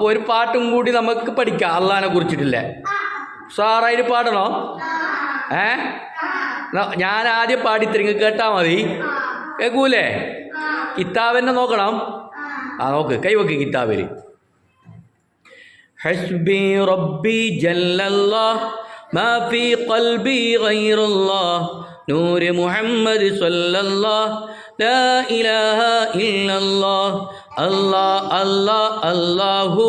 അപ്പോൾ ഒരു പാട്ടും കൂടി നമുക്ക് പഠിക്കാം അള്ളാഹിനെ കുറിച്ചിട്ടില്ലേ. സാറായിട്ട് പാടണോ? ഞാൻ ആദ്യം പാടിത്തരിങ്ങ് കേട്ടാൽ മതി. കേൾക്കൂലേ? കിതാബെന്നെ നോക്കണം. നോക്ക്, കൈവക്ക് കിതാബിൽ. ഹസ്ബി റബ്ബി ജല്ലല്ലാഹ് മാ ഫീ ഖൽബി ഗൈറുല്ലാഹ് നൂർ മുഹമ്മദ് സ്വല്ലല്ലാഹ് ലാ ഇലാഹ ഇല്ലല്ലാഹ് അല്ലാഹ് അല്ലാഹ് അല്ലാഹു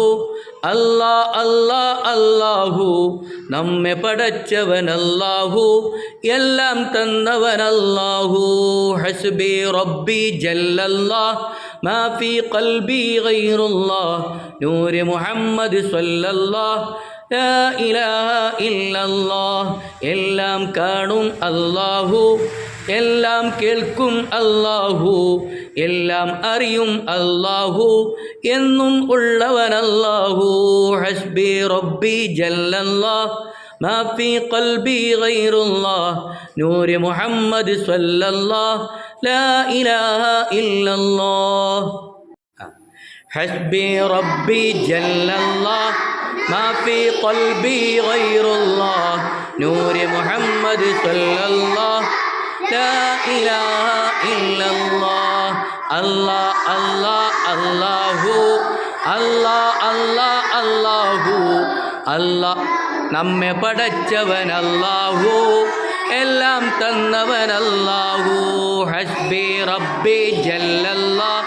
അല്ലാഹ് അല്ലാഹ് അല്ലാഹു നമ്മെ പടച്ചവൻ അല്ലാഹു എല്ലാം തന്നവൻ അല്ലാഹു. ഹസ്ബി റബ്ബി ജല്ലല്ലാഹ് മാ ഫീ ഖൽബി ഗൈറുല്ലാഹ് നൂർ മുഹമ്മദ് സ്വല്ലല്ലാഹ് ലാ ഇലാഹ ഇല്ലല്ലാഹ് എല്ലാം കാണും അല്ലാഹു എല്ലാം കേൾക്കും അല്ലാഹു എല്ലാം അറിയും അല്ലാഹു എന്നും ഉള്ളവൻ അല്ലാഹു. ഹസ്ബി റബ്ബി ജല്ലല്ലാഹ് മാ ഫീ ഖൽബി ഗൈറുല്ലാഹ് നൂർ മുഹമ്മദ് സ്വല്ലല്ലാഹ് ലാ ഇലാഹ ഇല്ലല്ലാഹ്. ഹസ്ബി റബ്ബി ജല്ലല്ലാഹ് മാ ഫീ ഖൽബി ഗൈറുല്ലാഹ് നൂർ മുഹമ്മദ് സ്വല്ലല്ലാഹ് ലാ ഇലാഹ ഇല്ലല്ലാഹ് അല്ലാഹ് അല്ലാഹ് അല്ലാഹു അല്ലാഹ് അല്ലാഹ് അല്ലാഹു അല്ലാഹ് നമ്മെ പടച്ചവൻ അല്ലാഹു എല്ലാം തന്നവൻ അല്ലാഹു. ഹസ്ബി റബ്ബി ജല്ലല്ലാഹ്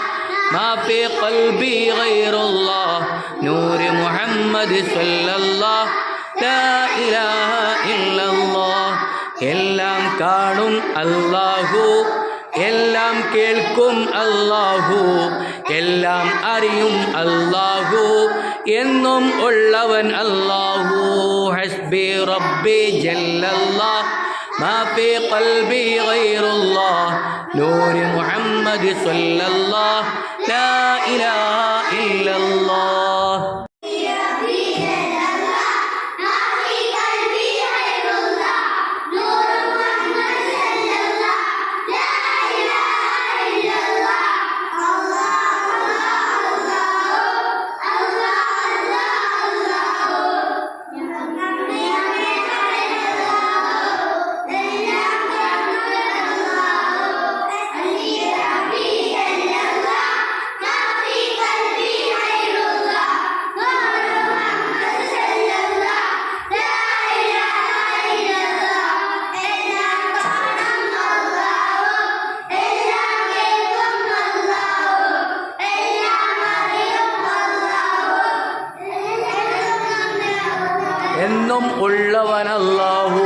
മാ ഫീ ഖൽബി ഗൈറുല്ലാഹ് നൂർ മുഹമ്മദ് സ്വല്ലല്ലാഹ് ലാ ഇലാഹ ഇല്ലല്ലാഹ് എല്ലാം കാണും അല്ലാഹു എല്ലാം കേൾക്കും അല്ലാഹു എല്ലാം അറിയും അല്ലാഹു എന്നും ഉള്ളവൻ അല്ലാഹു. ഹസ്ബി റബ്ബി ജല്ലല്ലാഹ് മാ ഫീ ഖൽബി ഗൈറുല്ലാഹ് നൂർ മുഹമ്മദ് സ്വല്ലല്ലാഹ് ലാ ഇലാഹ ഇല്ലല്ലാഹ്. എന്നും ഉള്ളവൻ അല്ലാഹു